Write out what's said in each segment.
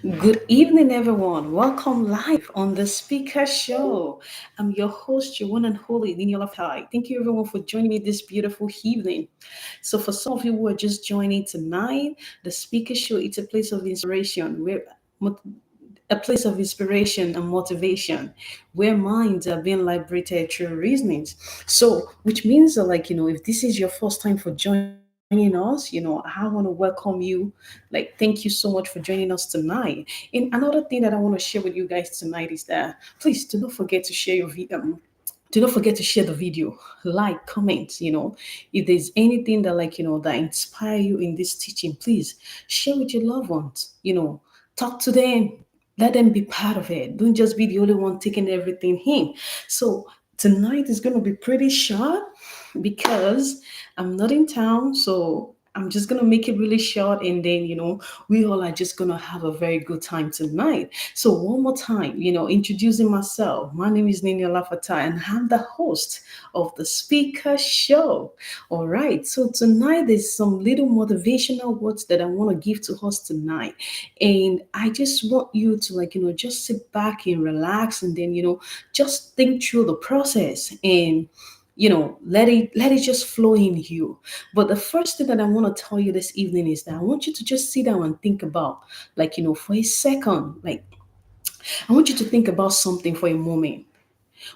Good evening, everyone. Welcome live on the Speaker Show. I'm your host, your one and holy Niniola Fatai. Thank you, everyone, for joining me this beautiful evening. So, for some of you who are just joining tonight, the Speaker Show it's a place of inspiration a place of inspiration and motivation where minds are being liberated through reasonings. So, which means that, if this is your first time for joining us, I want to welcome you. Thank you so much for joining us tonight. And another thing that I want to share with you guys tonight is that please do not forget to share your do not forget to share the video, like, comment. If there's anything that that inspire you in this teaching, please share with your loved ones. Talk to them, let them be part of it. Don't just be the only one taking everything in. So tonight is going to be pretty short because I'm not in town. So I'm just going to make it really short. And then, we all are just going to have a very good time tonight. So, one more time, introducing myself. My name is Nina Lafata, and I'm the host of the Speaker Show. All right. So, tonight there's some little motivational words that I want to give to us tonight. And I just want you to, just sit back and relax and then, just think through the process and let it just flow in you. But the first thing that I want to tell you this evening is that I want you to just sit down and think about, for a second, I want you to think about something for a moment.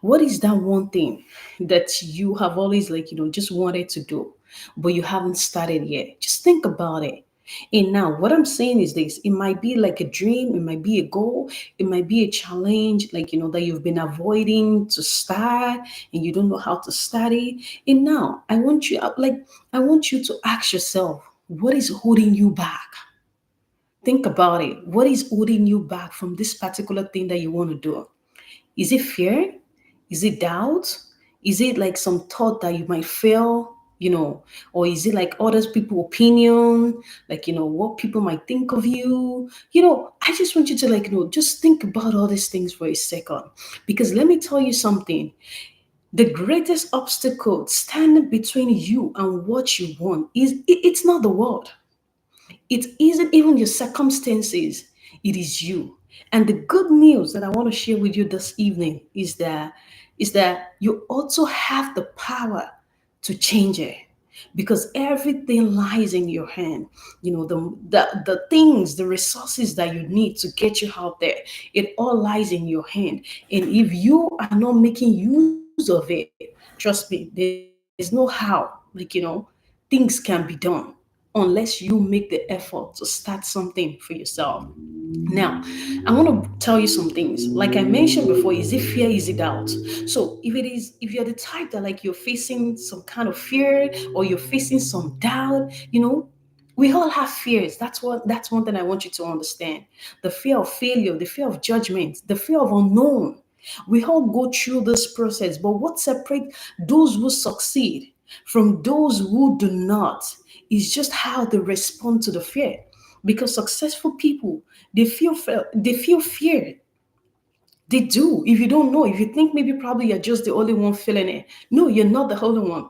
What is that one thing that you have always just wanted to do, but you haven't started yet? Just think about it. And now what I'm saying is this: it might be like a dream, it might be a goal, it might be a challenge, that you've been avoiding to start and you don't know how to start it. And now I want you to ask yourself, what is holding you back? Think about it. What is holding you back from this particular thing that you want to do? Is it fear? Is it doubt? Is it like some thought that you might fail? Or is it like others people opinion, what people might think of you? I just want you to just think about all these things for a second. Because let me tell you something. The greatest obstacle standing between you and what you want it's not the world. It isn't even your circumstances, it is you. And the good news that I want to share with you this evening is that you also have the power to change it, because everything lies in your hand. The things, the resources that you need to get you out there, it all lies in your hand. And if you are not making use of it, trust me, there's no how, things can be done unless you make the effort to start something for yourself. Now, I want to tell you some things. Like I mentioned before, is it fear, is it doubt? So if you're the type that you're facing some kind of fear or you're facing some doubt, we all have fears. That's one thing I want you to understand. The fear of failure, the fear of judgment, the fear of unknown. We all go through this process, but what separates those who succeed from those who do not is just how they respond to the fear. Because successful people, they feel fear. They do. If you don't know, if you think maybe probably you're just the only one feeling it, no, you're not the only one.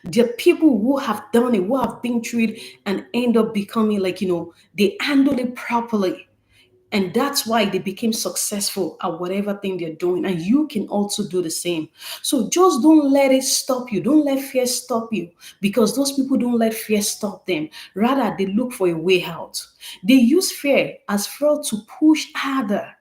There are people who have done it, who have been through it, and end up becoming they handle it properly. And that's why they became successful at whatever thing they're doing. And you can also do the same. So just don't let it stop you. Don't let fear stop you, because those people don't let fear stop them. Rather, they look for a way out. They use fear as fuel to push harder,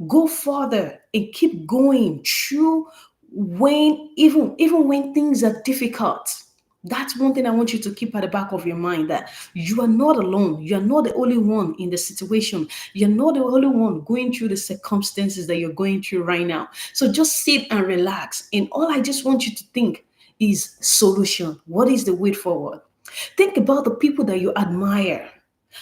go further and keep going through when even when things are difficult. That's one thing I want you to keep at the back of your mind, that you are not alone. You are not the only one in the situation. You're not the only one going through the circumstances that you're going through right now. So just sit and relax. And all I just want you to think is solution. What is the way forward? Think about the people that you admire,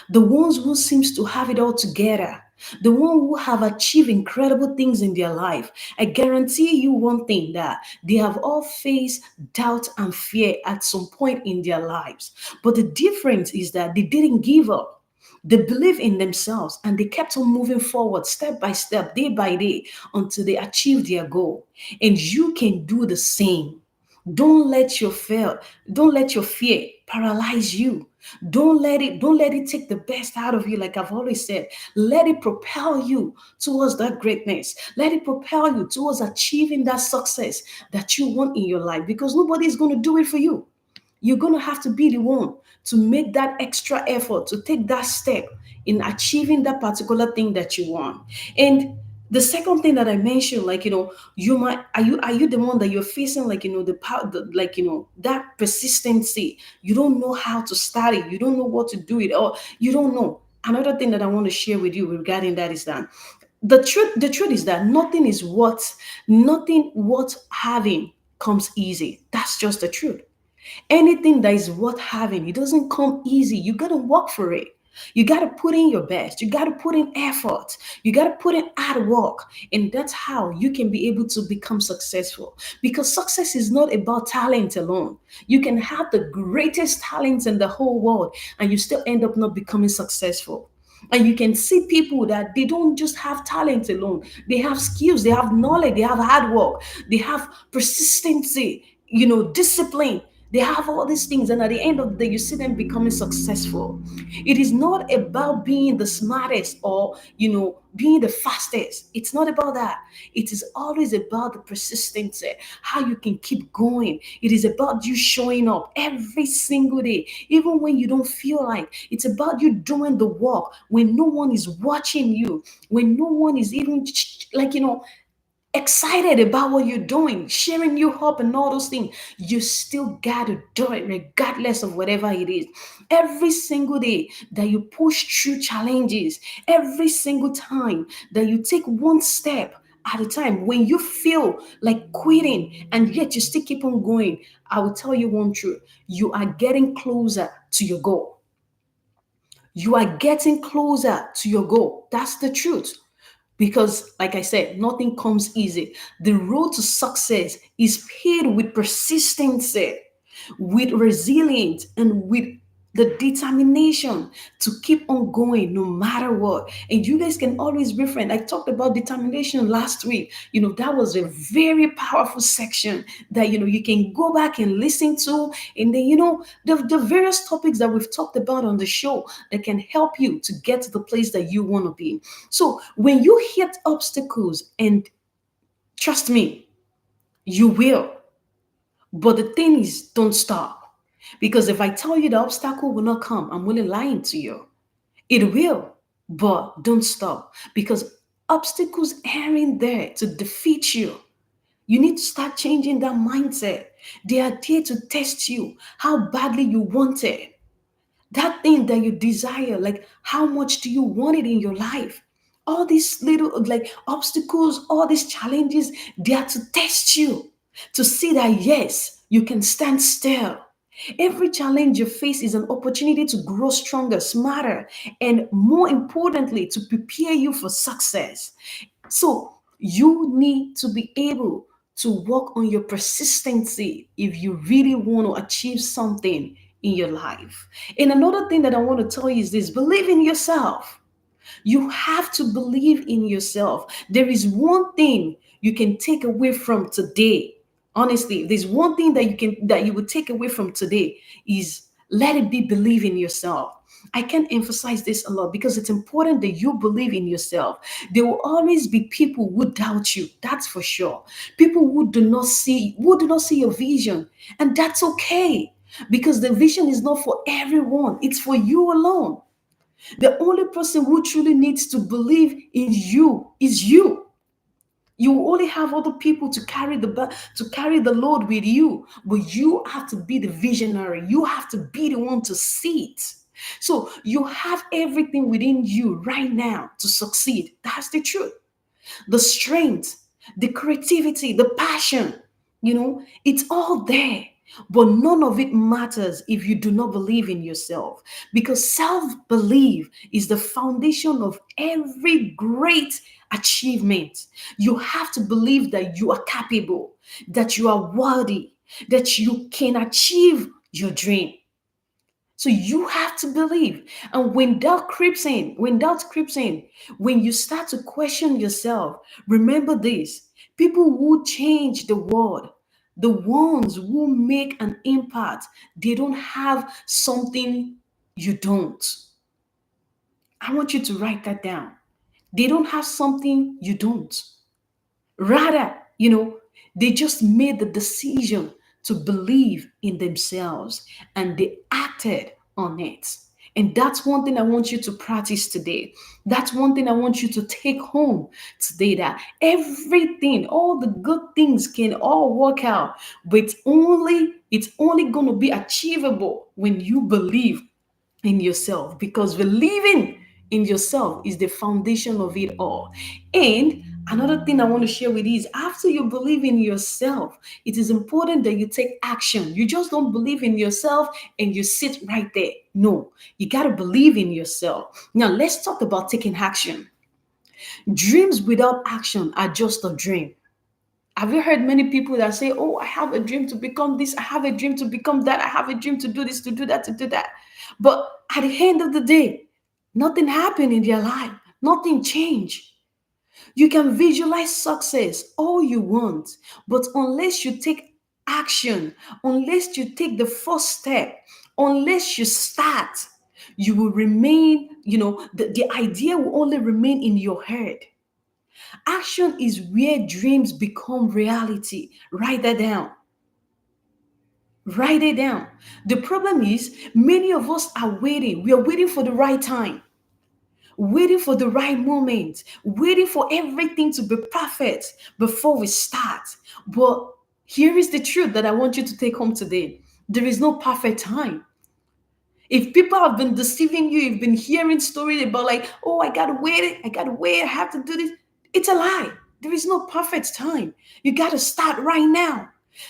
the ones who seems to have it all together, the one who have achieved incredible things in their life. I guarantee you one thing, that they have all faced doubt and fear at some point in their lives. But the difference is that they didn't give up. They believe in themselves and they kept on moving forward step by step, day by day, until they achieved their goal. And you can do the same. Don't let your fear, don't let your fear paralyze you. Don't let it take the best out of you. Like I've always said, let it propel you towards that greatness. Let it propel you towards achieving that success that you want in your life, because nobody's going to do it for you. You're going to have to be the one to make that extra effort, to take that step in achieving that particular thing that you want. And the second thing that I mentioned, like, you might, are you the one that you're facing, like, the power, like, that persistency? You don't know how to start it, you don't know what to do it, or you don't know. Another thing that I want to share with you regarding that is that the truth is that nothing worth having comes easy. That's just the truth. Anything that is worth having, it doesn't come easy. You got to work for it. You got to put in your best. You got to put in effort. You got to put in hard work. And that's how you can be able to become successful. Because success is not about talent alone. You can have the greatest talents in the whole world and you still end up not becoming successful. And you can see people that they don't just have talent alone. They have skills, they have knowledge, they have hard work, they have persistency, discipline. They have all these things, and at the end of the day, you see them becoming successful. It is not about being the smartest or being the fastest. It's not about that. It is always about the persistency, how you can keep going. It is about you showing up every single day, even when you don't feel like. It's about you doing the work when no one is watching you, when no one is even like excited about what you're doing, sharing you up and all those things. You still gotta do it regardless of whatever it is. Every single day that you push through challenges, every single time that you take one step at a time, when you feel like quitting and yet you still keep on going, I will tell you one truth: you are getting closer to your goal. You are getting closer to your goal. That's the truth. Because, like I said, nothing comes easy. The road to success is paved with persistency, with resilience, and with the determination to keep on going no matter what. And you guys can always be friends. I talked about determination last week. That was a very powerful section that you can go back and listen to. And then the various topics that we've talked about on the show that can help you to get to the place that you want to be. So when you hit obstacles, and trust me, you will. But the thing is, don't stop. Because if I tell you the obstacle will not come, I'm really lying to you. It will, but don't stop. Because obstacles aren't there to defeat you. You need to start changing that mindset. They are there to test you, how badly you want it. That thing that you desire, like how much do you want it in your life? All these little like obstacles, all these challenges, they are to test you, to see that yes, you can stand still. Every challenge you face is an opportunity to grow stronger, smarter, and more importantly, to prepare you for success. So you need to be able to work on your persistency if you really want to achieve something in your life. And another thing that I want to tell you is this: believe in yourself. You have to believe in yourself. There is one thing you can take away from today. Honestly, if there's one thing that you would take away from today, is let it be: believe in yourself. I can't emphasize this a lot because it's important that you believe in yourself. There will always be people who doubt you, that's for sure. People who do not see your vision, and that's okay, because the vision is not for everyone, it's for you alone. The only person who truly needs to believe in you is you. You only have other people to carry the load with you, but you have to be the visionary. You have to be the one to see it. So you have everything within you right now to succeed. That's the truth. The strength, the creativity, the passion, it's all there. But none of it matters if you do not believe in yourself, because self belief is the foundation of every great achievement. You have to believe that you are capable, that you are worthy, that you can achieve your dream. So you have to believe. And when doubt creeps in, when you start to question yourself, remember this: people who change the world The ones who make an impact, they don't have something you don't. I want you to write that down. They don't have something you don't. Rather, they just made the decision to believe in themselves and they acted on it. And that's one thing I want you to practice today. That's one thing I want you to take home today, that everything, all the good things can all work out, but it's only going to be achievable when you believe in yourself, because believing in yourself is the foundation of it all. And another thing I want to share with you is, after you believe in yourself, it is important that you take action. You just don't believe in yourself and you sit right there. No, you got to believe in yourself. Now, let's talk about taking action. Dreams without action are just a dream. Have you heard many people that say, "Oh, I have a dream to become this, I have a dream to become that, I have a dream to do this, to do that, to do that." But at the end of the day, nothing happened in their life, nothing changed. You can visualize success all you want, but unless you take action, unless you take the first step, unless you start, you will remain, the idea will only remain in your head. Action is where dreams become reality. Write that down. Write it down. The problem is, many of us are waiting. We are waiting for the right time, waiting for the right moment, waiting for everything to be perfect before we start. But here is the truth that I want you to take home today: there is no perfect time. If people have been deceiving you, you've been hearing stories about, like, "Oh, I gotta wait, I have to do this." It's a lie. There is no perfect time. You gotta start right now.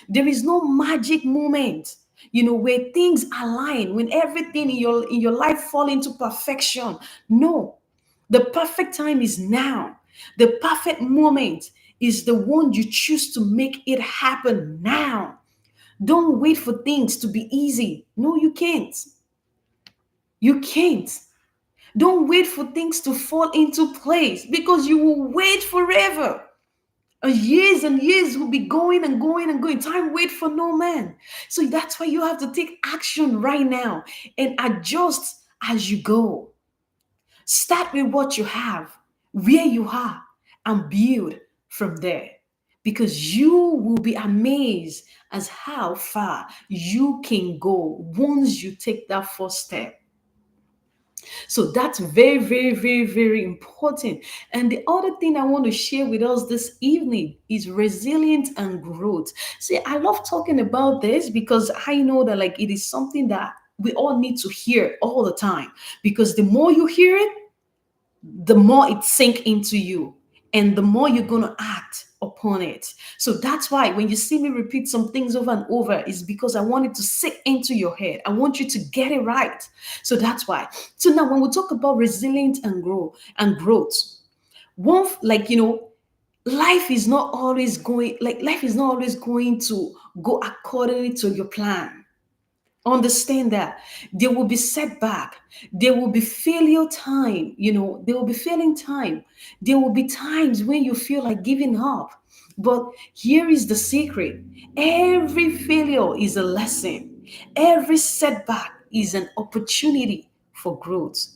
There is no magic moment, where things align, when everything in your life fall into perfection. No. The perfect time is now. The perfect moment is the one you choose to make it happen now. Don't wait for things to be easy. No, you can't. You can't. Don't wait for things to fall into place, because you will wait forever. Years and years will be going and going and going. Time wait for no man. So that's why you have to take action right now and adjust as you go. Start with what you have, where you are, and build from there. Because you will be amazed as how far you can go once you take that first step. So that's very, very, very, very important. And the other thing I want to share with us this evening is resilience and growth. See, I love talking about this because I know that, like, it is something that we all need to hear all the time. Because the more you hear it, the more it sink into you and the more you're going to act upon it. So that's why when you see me repeat some things over and over, is because I want it to sink into your head. I want you to get it right. So that's why. So now when we talk about resilience and growth, life is not always going to go accordingly to your plan. Understand that there will be setback, there will be failure time, there will be failing time, there will be times when you feel like giving up. But here is the secret: every failure is a lesson, every setback is an opportunity for growth.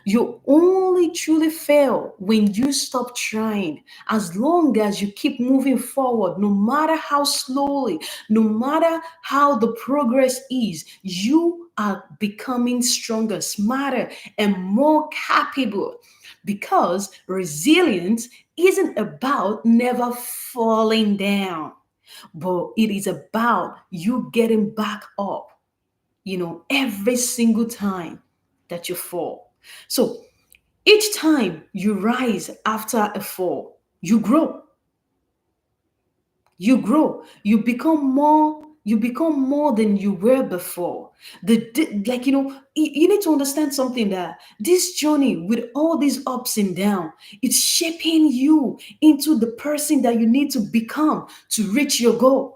You only truly fail when you stop trying. As long as you keep moving forward, no matter how slowly, no matter how the progress is, you are becoming stronger, smarter, and more capable. Because resilience isn't about never falling down, but it is about you getting back up, every single time that you fall. So each time you rise after a fall, you grow. You grow. You become more than you were before. You need to understand something, that this journey with all these ups and downs, it's shaping you into the person that you need to become to reach your goal.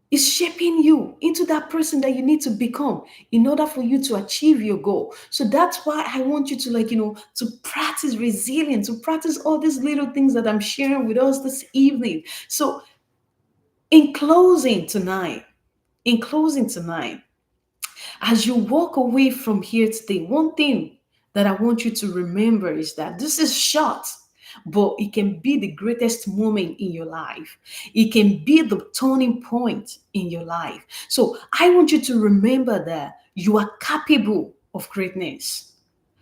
It's shaping you into that person that you need to become in order for you to achieve your goal. So that's why I want you to, to practice resilience, to practice all these little things that I'm sharing with us this evening. So In closing tonight, in closing tonight, as you walk away from here today, one thing that I want you to remember is that this is short, but it can be the greatest moment in your life. It can be the turning point in your life. So I want you to remember that you are capable of greatness.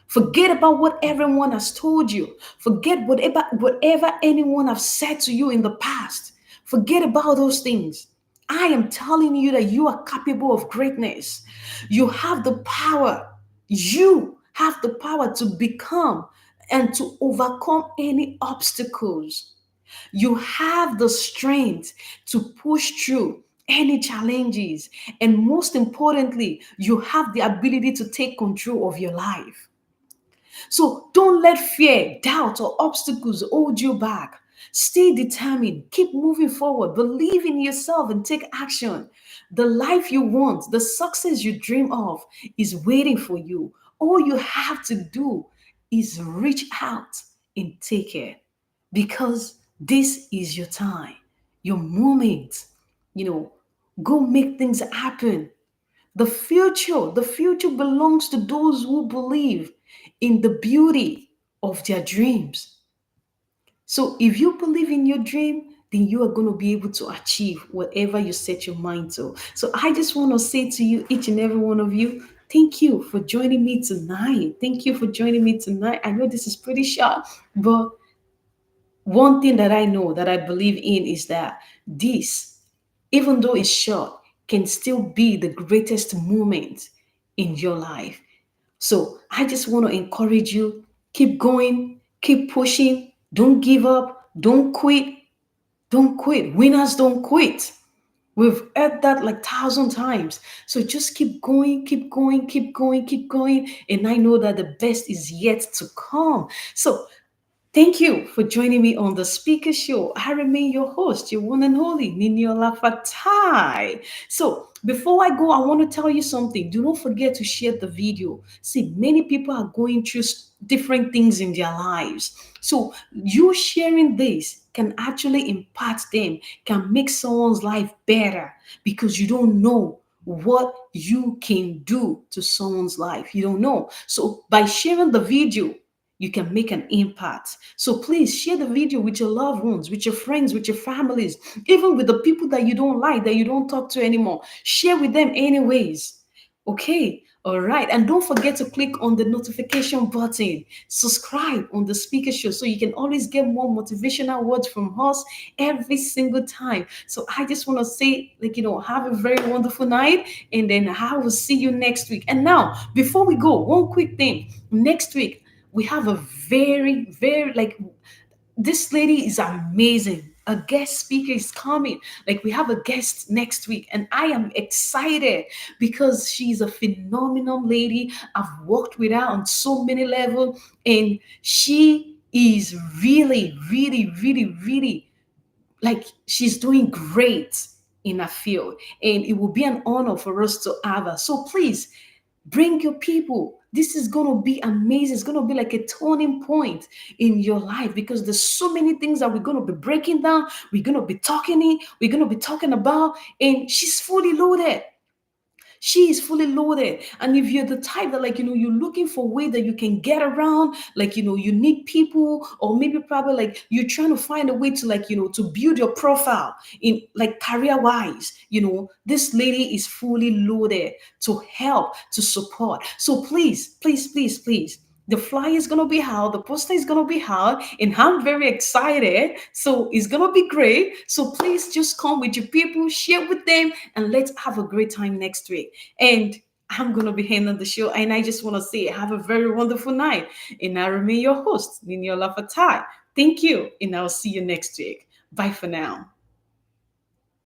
Forget about what everyone has told you. Forget whatever anyone has said to you in the past. Forget about those things. I am telling you that you are capable of greatness. You have the power. You have the power to become and to overcome any obstacles. You have the strength to push through any challenges. And most importantly, you have the ability to take control of your life. So don't let fear, doubt, or obstacles hold you back. Stay determined, keep moving forward, believe in yourself, and take action. The life you want, the success you dream of is waiting for you. All you have to do is reach out and take it because this is your time, your moment. You know, go make things happen. The future belongs to those who believe in the beauty of their dreams. So if you believe in your dream, then you are going to be able to achieve whatever you set your mind to. So I just want to say to you, each and every one of you, thank you for joining me tonight. Thank you for joining me tonight. I know this is pretty short, but one thing that I know that I believe in is that this, even though it's short, can still be the greatest moment in your life. So I just want to encourage you, keep going, keep pushing, don't give up, don't quit, don't quit. Winners don't quit. We've heard that like thousand times. So just keep going, keep going, keep going, keep going. And I know that the best is yet to come. So thank you for joining me on the Speaker Show. I remain your host, your one and only Niniola Fatai. So, before I go, I want to tell you something. Do not forget to share the video. See, many people are going through different things in their lives. So, you sharing this can actually impact them, can make someone's life better because you don't know what you can do to someone's life. You don't know. So, by sharing the video, you can make an impact. So please share the video with your loved ones, with your friends, with your families, even with the people that you don't like, that you don't talk to anymore. Share with them anyways. Okay. All right. And don't forget to click on the notification button. Subscribe on the Speaker Show so you can always get more motivational words from us every single time. So I just want to say, have a very wonderful night. And then I will see you next week. And now, before we go, one quick thing. Next week, we have a very this lady is amazing. A guest speaker is coming. Like we have a guest next week, and I am excited because she's a phenomenal lady. I've worked with her on so many levels, and she is really like she's doing great in her field, and it will be an honor for us to have her. So please bring your people. This is going to be amazing. It's going to be like a turning point in your life because there's so many things that we're going to be breaking down. We're going to be talking about, and she's fully loaded. She is fully loaded. And if you're the type that, you're looking for a way that you can get around, you need people, or maybe probably you're trying to find a way to, to build your profile in career wise, this lady is fully loaded to help, to support. So please, the flyer is gonna be out, the poster is gonna be out, and I'm very excited. So it's gonna be great. So please just come with your people, share with them, and let's have a great time next week. And I'm gonna be handling the show, and I just want to say have a very wonderful night. And I remain your host, Niniola Fatai. Thank you, and I'll see you next week. Bye for now.